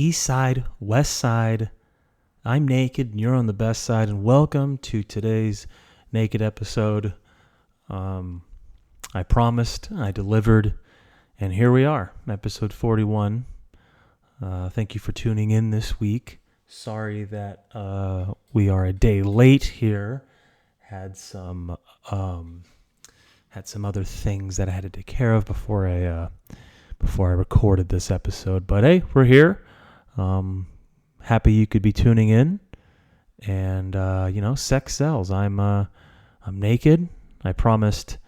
east side, west side. I'm naked and you're on the best side, and welcome to today's naked episode. I promised, I delivered, and here we are, episode 41. Thank you for tuning in this week. Sorry that we are a day late here. Had some other things that I had to take care of before I recorded this episode. But hey, we're here. Happy you could be tuning in. And sex sells. I'm naked. I promised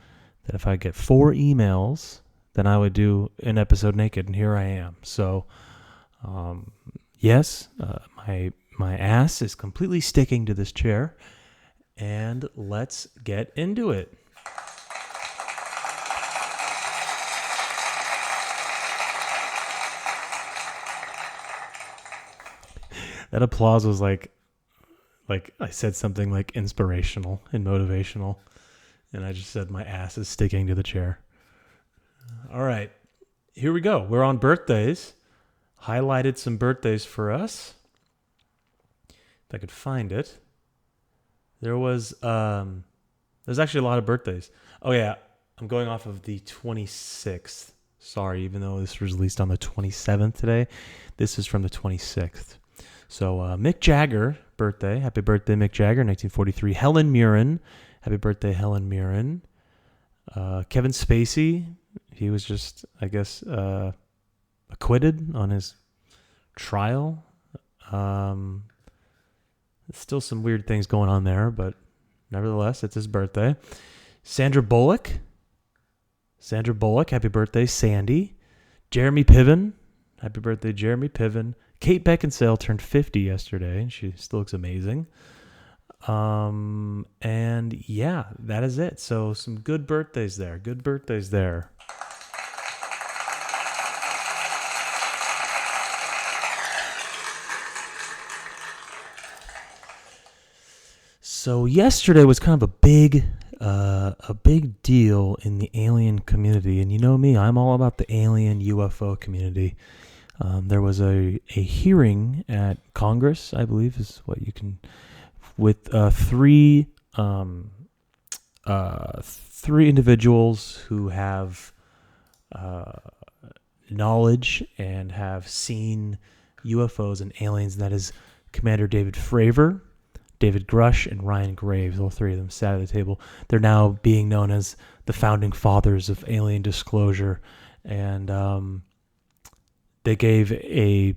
that if I get 4 emails, then I would do an episode naked, and here I am. So, yes, my ass is completely sticking to this chair, and let's get into it. That applause was like I said something like inspirational and motivational, and I just said my ass is sticking to the chair. All right, here we go. We're on birthdays. Highlighted some birthdays for us. If I could find it. There's actually a lot of birthdays. Oh yeah, I'm going off of the 26th. Sorry, even though this was released on the 27th today, this is from the 26th. So Mick Jagger, birthday. Happy birthday, Mick Jagger, 1943. Helen Mirren. Happy birthday, Helen Mirren. Kevin Spacey. He was just, I guess, acquitted on his trial. Still some weird things going on there, but nevertheless, it's his birthday. Sandra Bullock. Happy birthday, Sandy. Jeremy Piven. Happy birthday, Jeremy Piven. Kate Beckinsale turned 50 yesterday, and she still looks amazing. And yeah, that is it. So some good birthdays there. So yesterday was kind of a big deal in the alien community, and you know me, I'm all about the alien UFO community. There was a hearing at Congress, I believe is what you can, with three individuals who have knowledge and have seen UFOs and aliens. And that is Commander David Fravor, David Grush, and Ryan Graves. All 3 of them sat at the table. They're now being known as the founding fathers of alien disclosure, and they gave a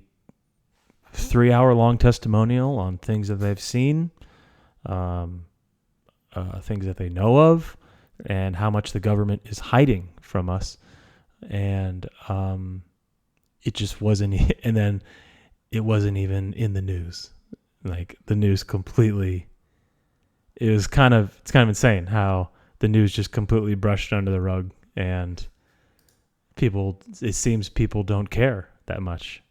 3-hour-long testimonial on things that they've seen, things that they know of, and how much the government is hiding from us. And it just wasn't, and then it wasn't even in the news. Like, the news completely, it's kind of insane how the news just completely brushed under the rug, and it seems people don't care that much,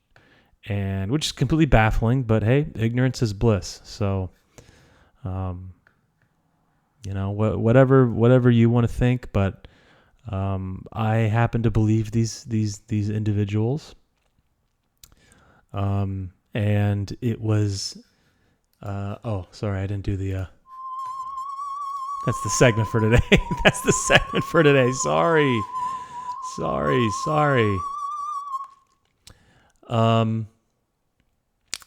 and which is completely baffling, but hey, ignorance is bliss. So, whatever you want to think, but I happen to believe these individuals. And it was, sorry, I didn't do the, that's the segment for today. Sorry.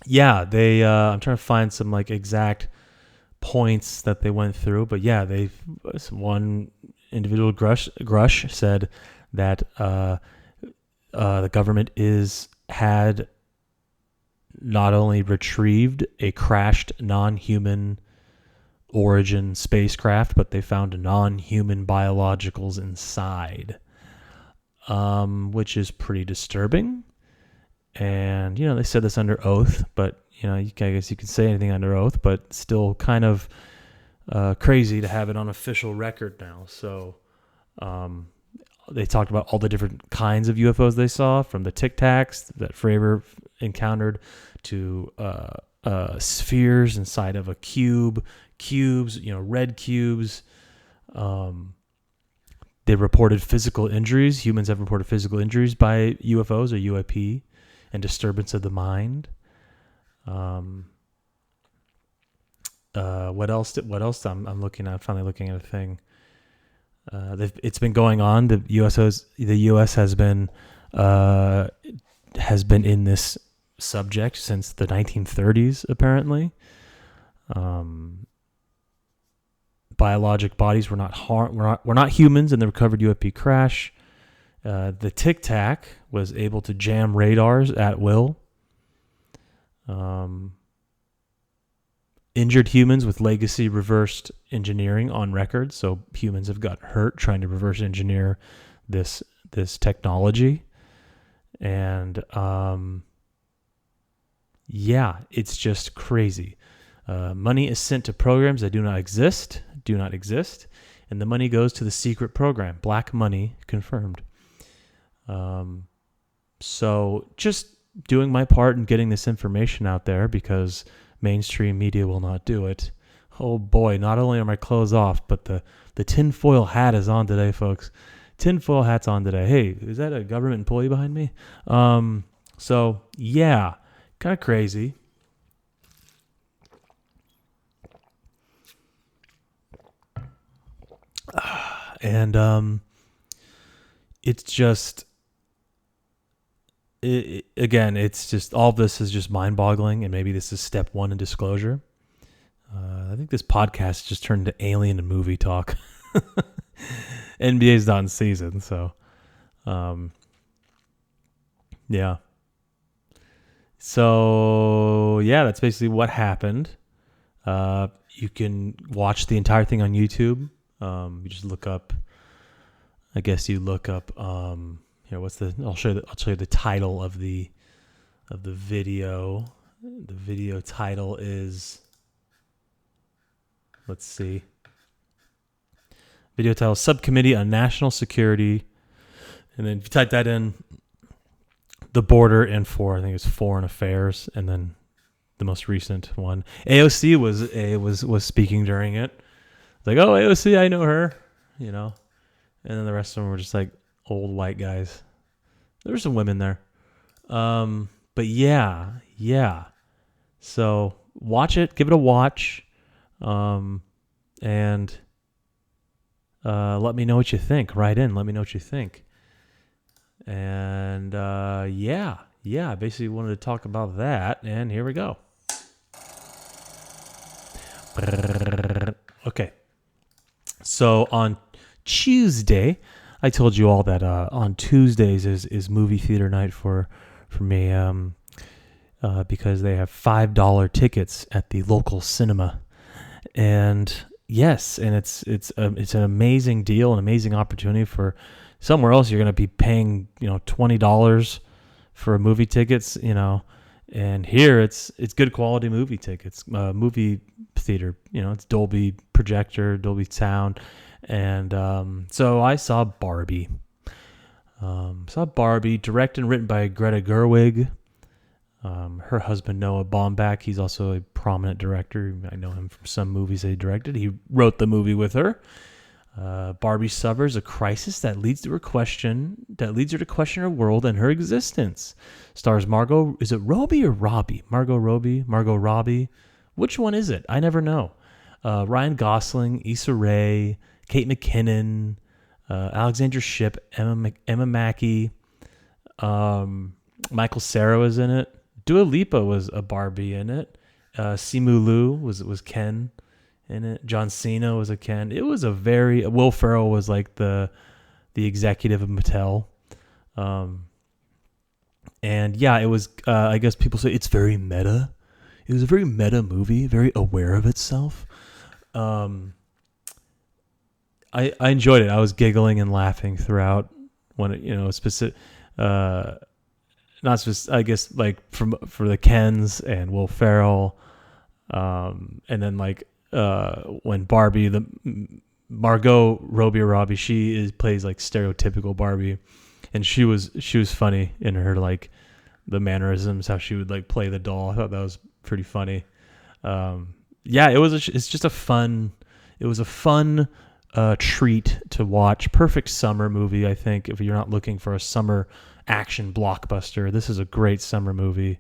Yeah, they, I'm trying to find some like exact points that they went through, but yeah, one individual, Grush, said that, the government had not only retrieved a crashed non-human origin spacecraft, but they found non-human biologicals inside, which is pretty disturbing. And, they said this under oath, but, I guess you could say anything under oath, but still kind of crazy to have it on official record now. So they talked about all the different kinds of UFOs they saw, from the Tic Tacs that Fravor encountered to spheres inside of a cubes, red cubes. They reported physical injuries. Humans have reported physical injuries by UFOs or UAP. and disturbance of the mind. What else? I'm looking at. Finally, looking at a thing. It's been going on. The U.S. has been in this subject since the 1930s. Apparently, biologic bodies were not humans in the recovered UFP crash. The Tic Tac was able to jam radars at will. Injured humans with legacy reversed engineering on record. So humans have got hurt trying to reverse engineer this technology. And it's just crazy. Money is sent to programs that do not exist, and the money goes to the secret program. Black money confirmed. So just doing my part in getting this information out there because mainstream media will not do it. Oh boy, not only are my clothes off, but the tinfoil hat is on today, folks. Tinfoil hat's on today. Hey, is that a government employee behind me? So yeah, kind of crazy. And it's just it's just all of this is just mind-boggling, and maybe this is step one in disclosure. I think this podcast just turned into alien and movie talk. NBA's not in season, so yeah. So yeah, that's basically what happened. You can watch the entire thing on YouTube. You just look up. I guess you look up. I'll show you the title of the video. The video title is. Let's see. Video title: Subcommittee on National Security, and then if you type that in, the border and I think it's Foreign Affairs, and then the most recent one. AOC was speaking during it. It's like, oh, AOC, I know her, and then the rest of them were just like old white guys. There were some women there, but yeah. So watch it, give it a watch, and let me know what you think. Write in, let me know what you think. And I basically wanted to talk about that, and here we go. Okay. So on Tuesday, I told you all that on Tuesdays is movie theater night for me because they have $5 tickets at the local cinema. And yes, and it's an amazing deal, an amazing opportunity. For somewhere else you're going to be paying, $20 for movie tickets, and here it's good quality movie tickets, movie theater, it's Dolby projector, Dolby sound. And so I saw Barbie. Directed and written by Greta Gerwig. Her husband Noah Baumbach, he's also a prominent director. I know him from some movies that he directed. He wrote the movie with her. Barbie suffers a crisis that leads her to question her world and her existence. Stars Margot. Is it Robbie or Robbie? Margot Robbie. Which one is it? I never know. Ryan Gosling, Issa Rae, Kate McKinnon, Alexandra Shipp, Emma Mackey, Michael Cera was in it. Dua Lipa was a Barbie in it. Simu Liu was Ken in it. John Cena was a Ken. It was Will Ferrell was like the executive of Mattel. And yeah, it was, I guess people say it's very meta. It was a very meta movie, very aware of itself. I enjoyed it. I was giggling and laughing throughout when it, specific, not just, I guess, like for the Kens and Will Ferrell, and then like when Barbie, the Margot Robbie, she plays like stereotypical Barbie, and she was funny in her like the mannerisms, how she would like play the doll. I thought that was pretty funny. It was a fun treat to watch. Perfect summer movie, I think. If you're not looking for a summer action blockbuster, this is a great summer movie.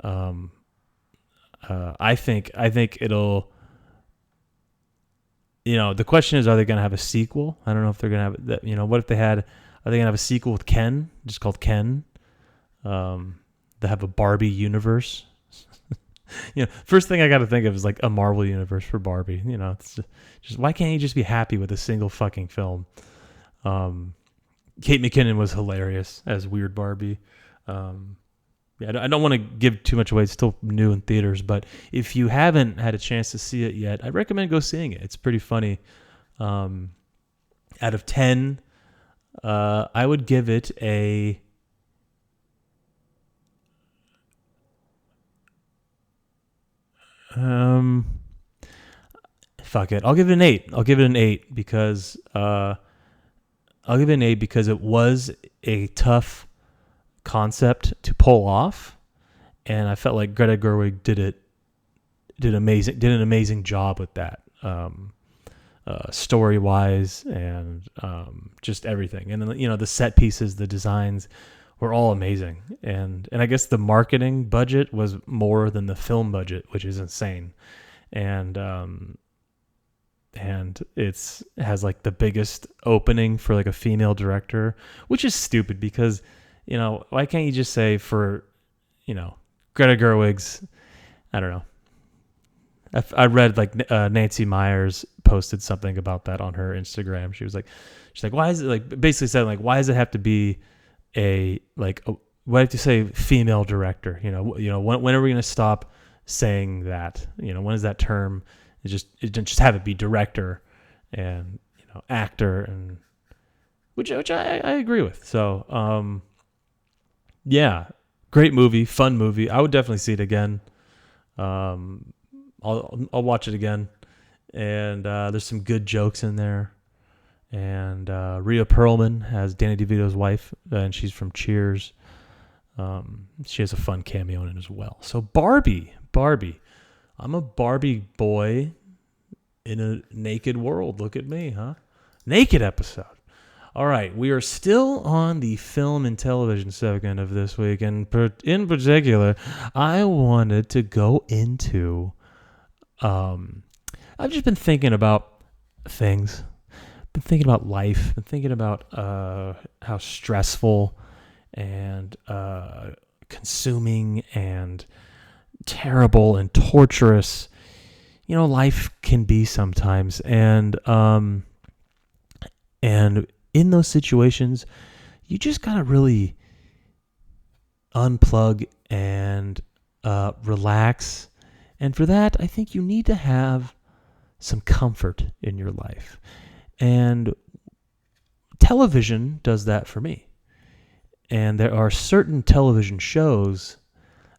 I think it'll. The question is, are they going to have a sequel? I don't know if they're going to have that. What if they had? Are they going to have a sequel with Ken, just called Ken? They have a Barbie universe. First thing I got to think of is like a Marvel universe for Barbie. It's just why can't you just be happy with a single fucking film? Kate McKinnon was hilarious as Weird Barbie. I don't want to give too much away. It's still new in theaters, but if you haven't had a chance to see it yet, I recommend go seeing it. It's pretty funny. Out of 10, I would give it a. Fuck it. I'll give it an 8. I'll give it an 8 because it was a tough concept to pull off, and I felt like Greta Gerwig did an amazing job with that, story wise and just everything. And then the set pieces, the designs were all amazing, and I guess the marketing budget was more than the film budget, which is insane. And it has like the biggest opening for like a female director, which is stupid because why can't you just say for Greta Gerwig's, I don't know. I read like Nancy Meyers posted something about that on her Instagram. She's like, why is it like basically said like, why does it have to be why do you have to say female director? When are we going to stop saying that? When is that term? It just have it be director and actor, and which I agree with. So yeah, great movie, fun movie. I would definitely see it again. I'll watch it again, and there's some good jokes in there. And Rhea Perlman has Danny DeVito's wife, and she's from Cheers. She has a fun cameo in it as well. So Barbie. I'm a Barbie boy in a naked world. Look at me, huh? Naked episode. All right, we are still on the film and television segment of this week, and in particular, I wanted to go into. I've just been thinking about things. Been thinking about life. Been thinking about how stressful and consuming and terrible and torturous life can be sometimes, and in those situations you just gotta really unplug and relax. And for that, I think you need to have some comfort in your life, and television does that for me. And there are certain television shows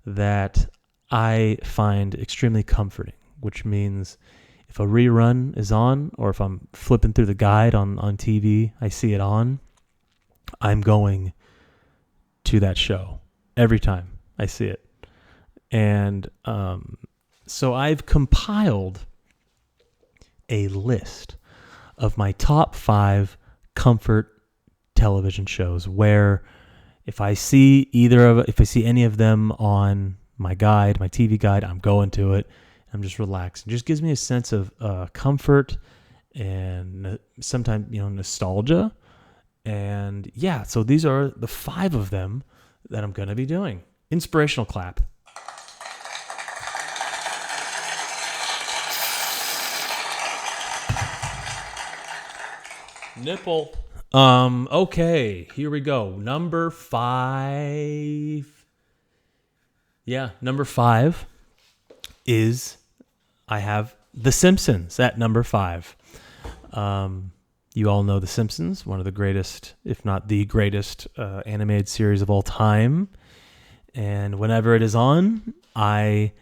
that I find extremely comforting, which means if a rerun is on, or if I'm flipping through the guide on TV, I see it on, I'm going to that show every time I see it. And so I've compiled a list of my top 5 comfort television shows where if I see any of them on my TV guide, I'm going to it. I'm just relaxed. It just gives me a sense of comfort and sometimes, nostalgia. And yeah, so these are the 5 of them that I'm going to be doing. Inspirational clap. Nipple. Okay, here we go. Number 5. Yeah, number 5 is I have The Simpsons at number 5. You all know The Simpsons, one of the greatest, if not the greatest, animated series of all time. And whenever it is on, I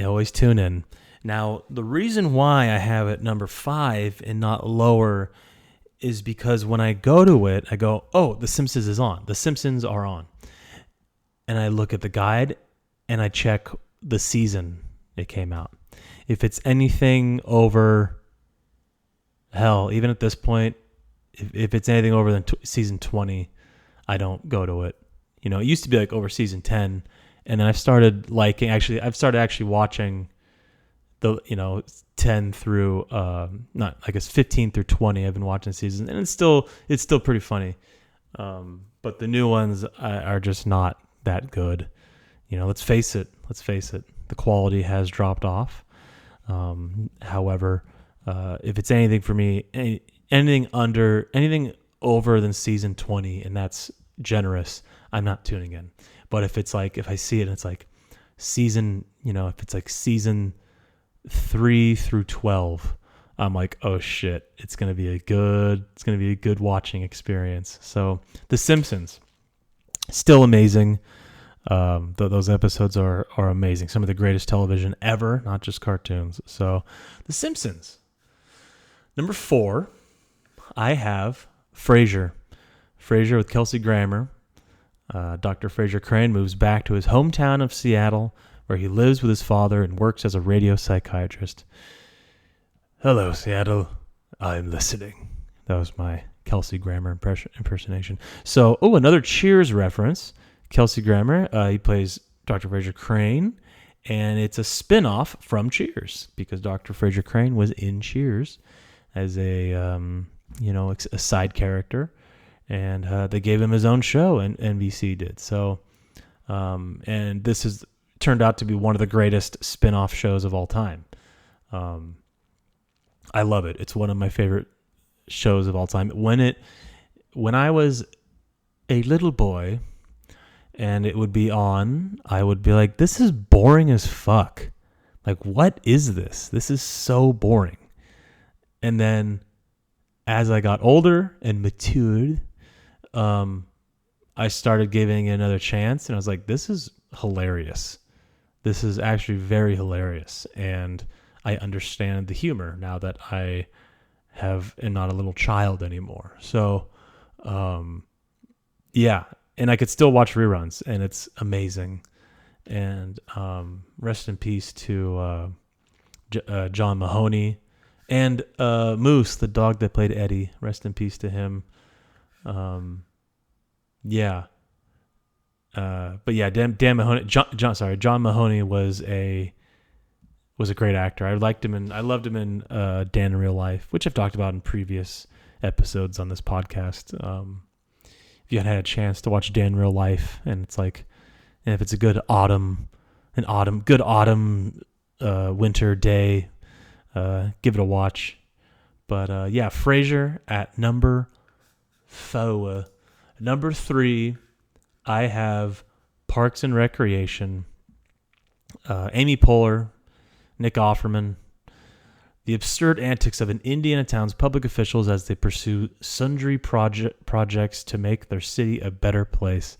always tune in. Now, the reason why I have it number 5 and not lower is because when I go to it, I go, oh, The Simpsons is on. The Simpsons are on. And I look at the guide and I check the season it came out. If it's anything over hell, even at this point, if it's anything over than season 20, I don't go to it. You know, it used to be like over season 10, and then I've started actually watching the, 10 through, not, I guess 15 through 20. I've been watching seasons, and it's still pretty funny. But the new ones are just not that good. You know, let's face it. The quality has dropped off. However, if it's anything for me, anything over than season 20, and that's generous, I'm not tuning in. But if I see it and it's like season, if it's like season 3 through 12, I'm like, oh shit, it's gonna be a good watching experience. So The Simpsons, still amazing. Those episodes are amazing. Some of the greatest television ever, not just cartoons. So The Simpsons. Number 4, I have Frasier. Frasier with Kelsey Grammer. Dr. Frasier Crane moves back to his hometown of Seattle, where he lives with his father and works as a radio psychiatrist. Hello, Seattle. I'm listening. That was my Kelsey Grammer impersonation. So, another Cheers reference. Kelsey Grammer, he plays Dr. Frasier Crane, and it's a spin-off from Cheers, because Dr. Frasier Crane was in Cheers as a side character, and they gave him his own show, and NBC did. So, and this has turned out to be one of the greatest spin-off shows of all time. I love it. It's one of my favorite shows of all time. When I was a little boy and it would be on, I would be like, this is boring as fuck. Like, what is this? This is so boring. And then as I got older and matured, I started giving it another chance, and I was like, this is hilarious. This is actually very hilarious. And I understand the humor now that I am not a little child anymore. So, yeah. And I could still watch reruns, and it's amazing. And rest in peace to John Mahoney and Moose, the dog that played Eddie. Rest in peace to him. Yeah. But yeah, Dan Mahoney. John Mahoney was a great actor. I loved him in Dan in Real Life, which I've talked about in previous episodes on this podcast. If you had a chance to watch Dan in Real Life, and it's like, and if it's a good autumn winter day, give it a watch. But yeah, Frasier at number 4. Number 3, I have Parks and Recreation. Amy Poehler, Nick Offerman. The absurd antics of an Indiana town's public officials as they pursue sundry projects to make their city a better place.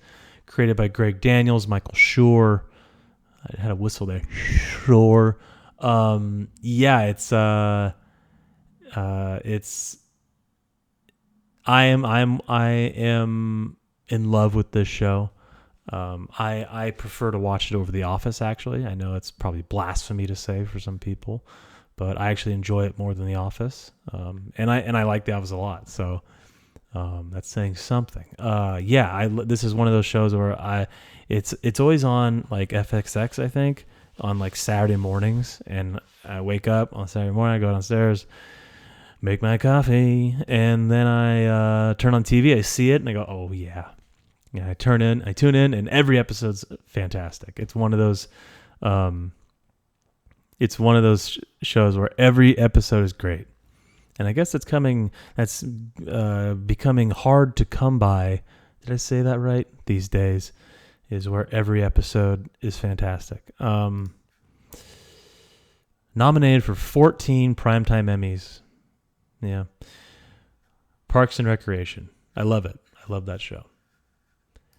Created by Greg Daniels, Michael Schur. I had a whistle there. Schur. Yeah, it's I am in love with this show. I prefer to watch it over The Office, actually. I know it's probably blasphemy to say for some people, but I actually enjoy it more than The Office. And I like The Office a lot. So that's saying something. Yeah, this is one of those shows where it's always on like FXX, I think, on like Saturday mornings, and I wake up on Saturday morning, I go downstairs, make my coffee, and then I turn on TV, I see it, and I go, oh yeah. Yeah, I tune in, and every episode's fantastic. It's one of those shows where every episode is great. And I guess that's becoming hard to come by. Did I say that right? These days, is where every episode is fantastic. Nominated for 14 Primetime Emmys. Yeah. Parks and Recreation. I love it. I love that show.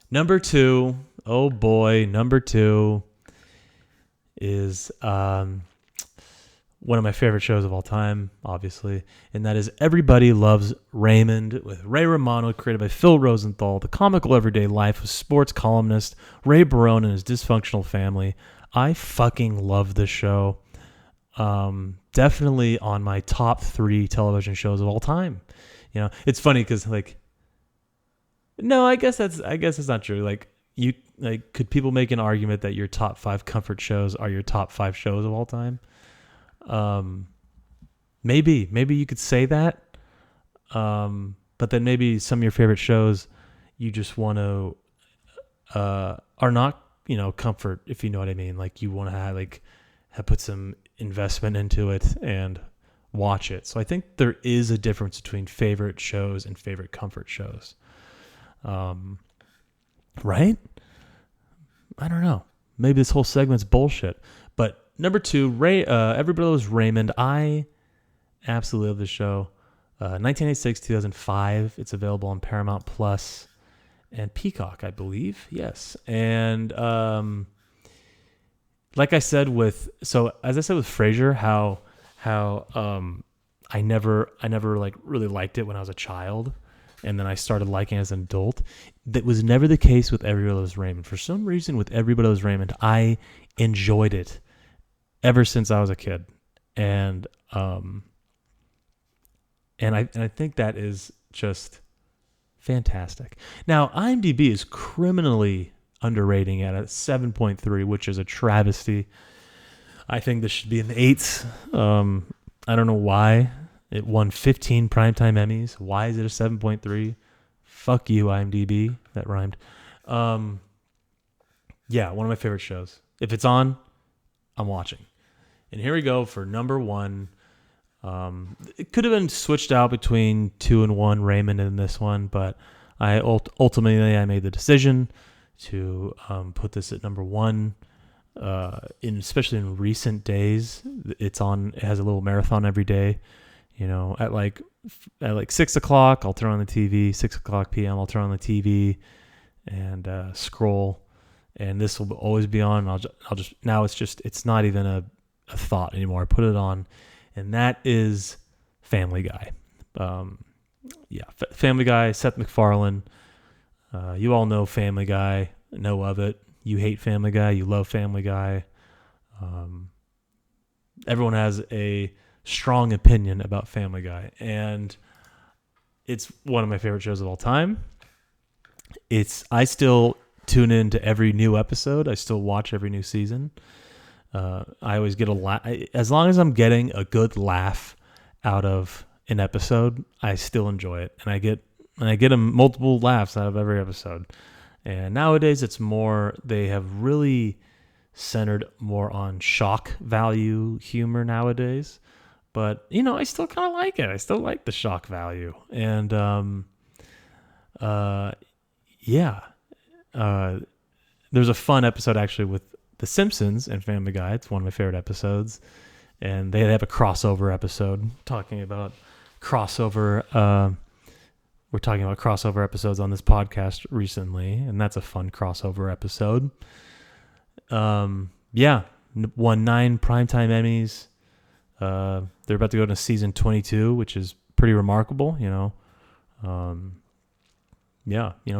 Number 2, oh boy, number 2 is one of my favorite shows of all time, obviously, and that is Everybody Loves Raymond, with Ray Romano, created by Phil Rosenthal, the comical everyday life of sports columnist Ray Barone and his dysfunctional family. I fucking love this show. Definitely on my top 3 television shows of all time. It's funny because no, I guess it's not true. Could people make an argument that your top 5 comfort shows are your top 5 shows of all time? Maybe you could say that. But then maybe some of your favorite shows you just want to are not, comfort, if you know what I mean. Like you want to have put some investment into it and watch it. So I think there is a difference between favorite shows and favorite comfort shows. Right? I don't know. Maybe this whole segment's bullshit. But number 2, Everybody Loves Raymond. I absolutely love this show. 1986, 2005. It's available on Paramount Plus and Peacock, I believe. Yes. And as I said with Frasier, how I never really liked it when I was a child, and then I started liking it as an adult. That was never the case with Everybody Loves Raymond. For some reason, with Everybody Loves Raymond, I enjoyed it ever since I was a kid, and I think that is just fantastic. Now, IMDb is criminally underrating it at 7.3, which is a travesty. I think this should be in the 8s. I don't know why. It won 15 primetime Emmys. Why is it a 7.3? Fuck you, IMDb. That rhymed. Yeah, one of my favorite shows. If it's on, I'm watching. And here we go for number 1. It could have been switched out between 2 and 1, Raymond, and this one, but I ultimately made the decision to put this at number 1. Especially in recent days, it has a little marathon every day. At 6 o'clock, I'll turn on the TV. 6 o'clock p.m., I'll turn on the TV and scroll, and this will always be on. I'll just now it's not even a thought anymore. I put it on. And that is Family Guy. Family Guy, Seth MacFarlane. You all know Family Guy, know of it. You hate Family Guy, you love Family Guy. Everyone has a strong opinion about Family Guy. And it's one of my favorite shows of all time. I still tune into every new episode. I still watch every new season. I always get a laugh. As long as I'm getting a good laugh out of an episode, I still enjoy it, and I get multiple laughs out of every episode. And nowadays, it's more, they have really centered more on shock value humor nowadays. But I still kind of like it. I still like the shock value, and there's a fun episode actually with The Simpsons and Family Guy. It's one of my favorite episodes. And they have a crossover episode talking about crossover. We're talking about crossover episodes on this podcast recently, and that's a fun crossover episode. Won 9 primetime Emmys. They're about to go to season 22, which is pretty remarkable,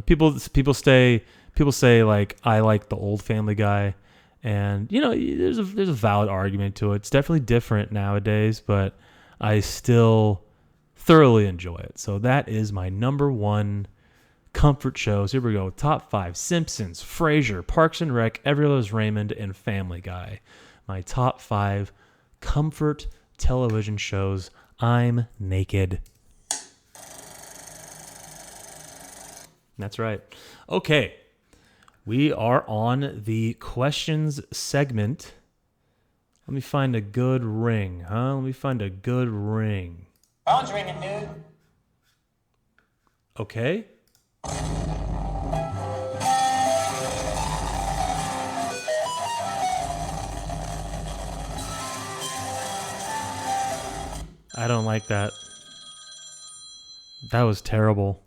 People say like, I like the old Family Guy. And, there's a valid argument to it. It's definitely different nowadays, but I still thoroughly enjoy it. So that is my number 1 comfort shows. Here we go. Top 5: Simpsons, Frasier, Parks and Rec, Everybody Loves Raymond, and Family Guy. My top 5 comfort television shows. I'm naked. That's right. Okay. We are on the questions segment. Let me find a good ring, huh? Phone's ringing, dude. Okay. I don't like that. That was terrible.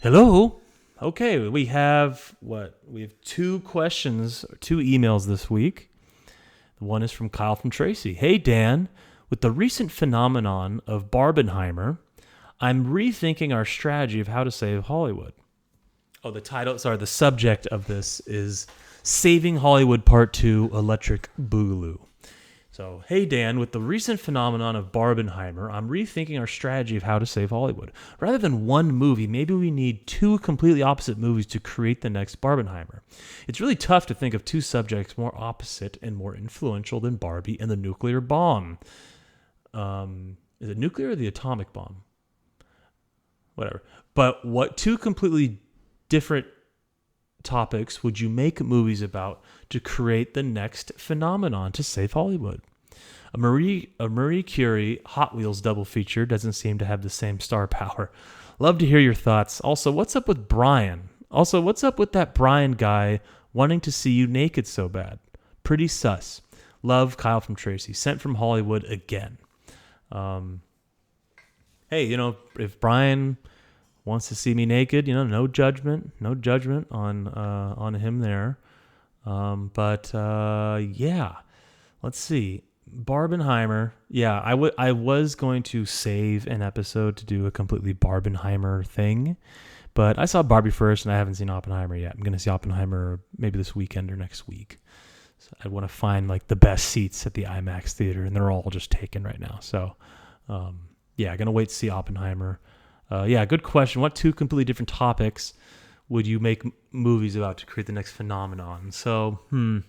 Hello? Okay, we have 2 questions, 2 emails this week. One is from Kyle from Tracy. Hey, Dan, with the recent phenomenon of Barbenheimer, I'm rethinking our strategy of how to save Hollywood. the subject of this is Saving Hollywood Part 2, Electric Boogaloo. So, hey Dan, with the recent phenomenon of Barbenheimer, I'm rethinking our strategy of how to save Hollywood. Rather than one movie, maybe we need two completely opposite movies to create the next Barbenheimer. It's really tough to think of two subjects more opposite and more influential than Barbie and the nuclear bomb. Is it nuclear or the atomic bomb? Whatever. But what two completely different topics would you make movies about to create the next phenomenon to save Hollywood? A Marie Curie Hot Wheels double feature doesn't seem to have the same star power. Love to hear your thoughts. Also, what's up with Brian? Also, what's up with that Brian guy wanting to see you naked so bad? Pretty sus. Love, Kyle from Tracy. Sent from Hollywood again. Hey, if Brian wants to see me naked, no judgment on him there. Yeah, let's see. Barbenheimer. Yeah, I was going to save an episode to do a completely Barbenheimer thing, but I saw Barbie first and I haven't seen Oppenheimer yet. I'm going to see Oppenheimer maybe this weekend or next week. So I want to find like the best seats at the IMAX theater, and they're all just taken right now. So, yeah, going to wait to see Oppenheimer. Yeah, good question. What two completely different topics would you make movies about to create the next phenomenon? So, trying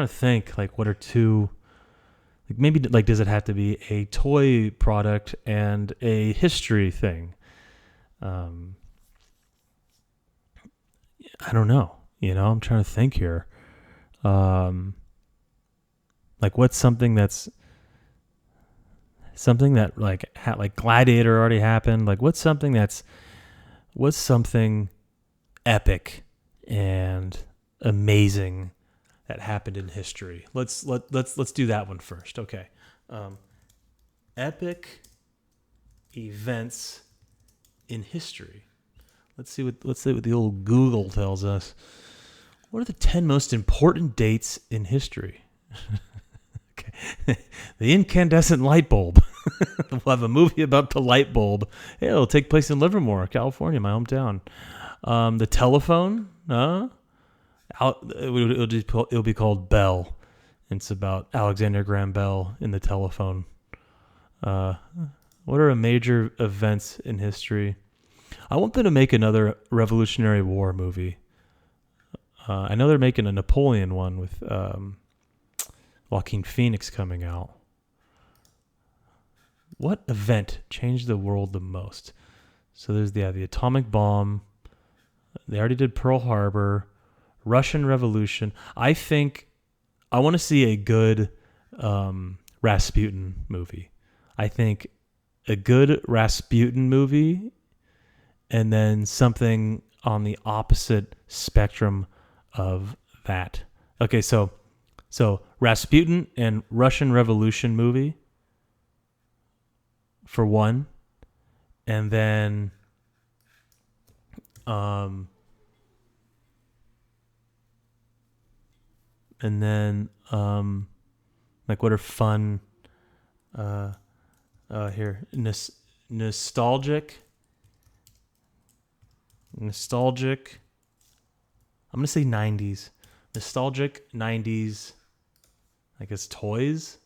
to think, like, what are two, like, maybe, like, does it have to be a toy product and a history thing? I don't know. I'm trying to think here. Like, what's something that like Gladiator already happened? Like, what's something epic and amazing that happened in history? Let's do that one first. Okay. Epic events in history. Let's see what the old Google tells us. What are the 10 most important dates in history? Okay. The incandescent light bulb. We'll have a movie about the light bulb. Hey, it'll take place in Livermore, California, my hometown. The telephone. It'll be called Bell. It's about Alexander Graham Bell in the telephone. What are major events in history? I want them to make another Revolutionary War movie. I know they're making a Napoleon one with Joaquin Phoenix coming out. What event changed the world the most? So there's the atomic bomb. They already did Pearl Harbor. Russian Revolution. I think I want to see a good Rasputin movie. I think a good Rasputin movie, and then something on the opposite spectrum of that. Okay, so Rasputin and Russian Revolution movie for one, and then like, what are fun here, nostalgic, I'm gonna say 90s, nostalgic 90s, I guess, toys.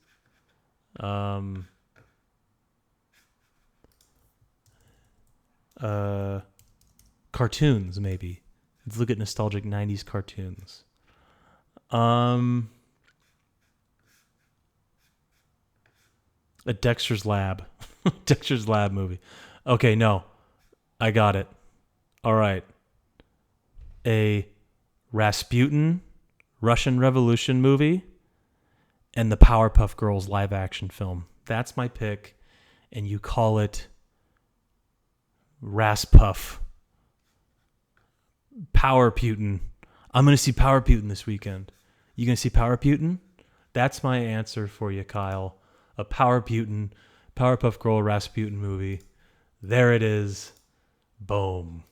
Cartoons, maybe. Let's look at nostalgic 90s cartoons. A Dexter's Lab. Dexter's Lab movie. Okay, no. I got it. All right. A Rasputin Russian Revolution movie and the Powerpuff Girls live action film. That's my pick. And you call it Raspuff. Powerputin. I'm going to see Powerputin this weekend. You going to see Powerputin? That's my answer for you, Kyle. A Powerputin, Powerpuff Girl Rasputin movie. There it is. Boom.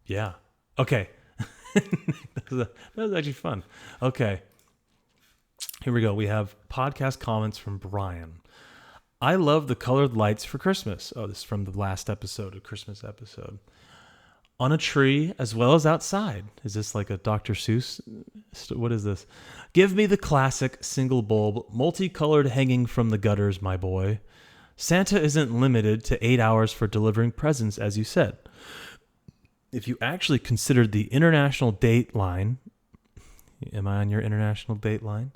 Yeah. Okay. That was actually fun. Okay. Here we go. We have podcast comments from Brian. I love the colored lights for Christmas. Oh, this is from the last episode, a Christmas episode. On a tree as well as outside. Is this like a Dr. Seuss? What is this? Give me the classic single bulb, multicolored hanging from the gutters, my boy. Santa isn't limited to 8 hours for delivering presents, as you said. If you actually considered the international date line, am I on your international date line?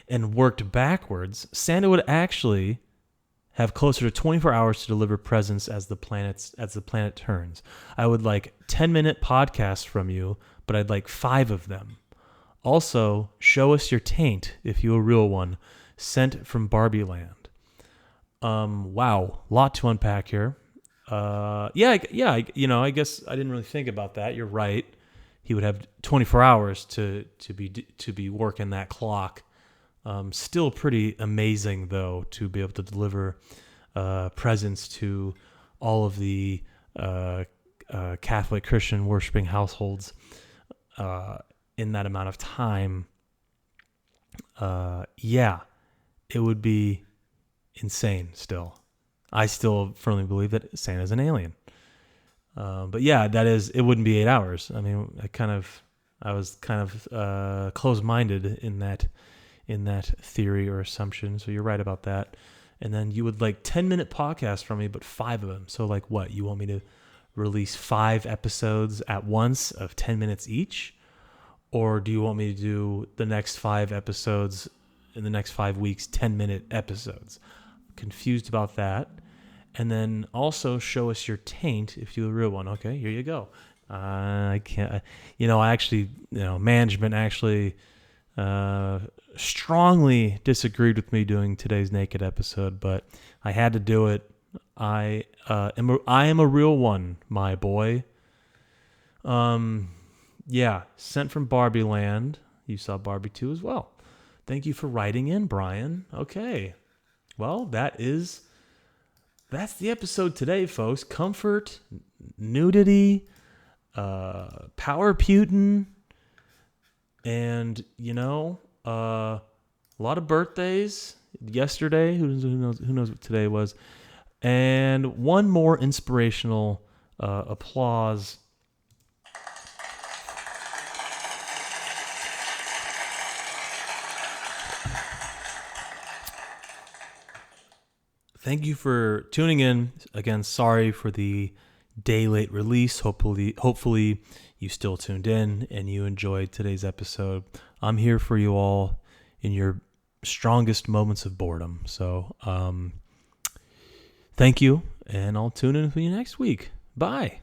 And worked backwards, Santa would actually have closer to 24 hours to deliver presents as the planet turns. I would like 10-minute podcasts from you, but I'd like 5 of them. Also, show us your taint, if you a real one, sent from Barbie Land. Wow, lot to unpack here. I guess I didn't really think about that. You're right. He would have 24 hours to be working that clock. Still pretty amazing, though, to be able to deliver presents to all of the Catholic Christian worshiping households in that amount of time. It would be insane still. I still firmly believe that Santa's an alien. But yeah, it wouldn't be 8 hours. I mean, I was kind of closed-minded in that theory or assumption. So you're right about that. And then you would like 10-minute podcasts from me, but 5 of them. So like what? You want me to release 5 episodes at once of 10 minutes each? Or do you want me to do the next 5 episodes in the next 5 weeks, 10-minute episodes? Confused about that. And then also show us your taint if you're a real one. Okay, here you go. I can't, management actually strongly disagreed with me doing today's naked episode, but I had to do it. I am a real one, my boy. Sent from Barbie Land. You saw Barbie 2 as well. Thank you for writing in, Brian. Okay. Well, that's the episode today, folks. Comfort, nudity, Powerputin, and a lot of birthdays yesterday. Who knows what today was? And one more inspirational applause. Thank you for tuning in. Again, sorry for the day late release. Hopefully you still tuned in and you enjoyed today's episode. I'm here for you all in your strongest moments of boredom. So, thank you, and I'll tune in with you next week. Bye.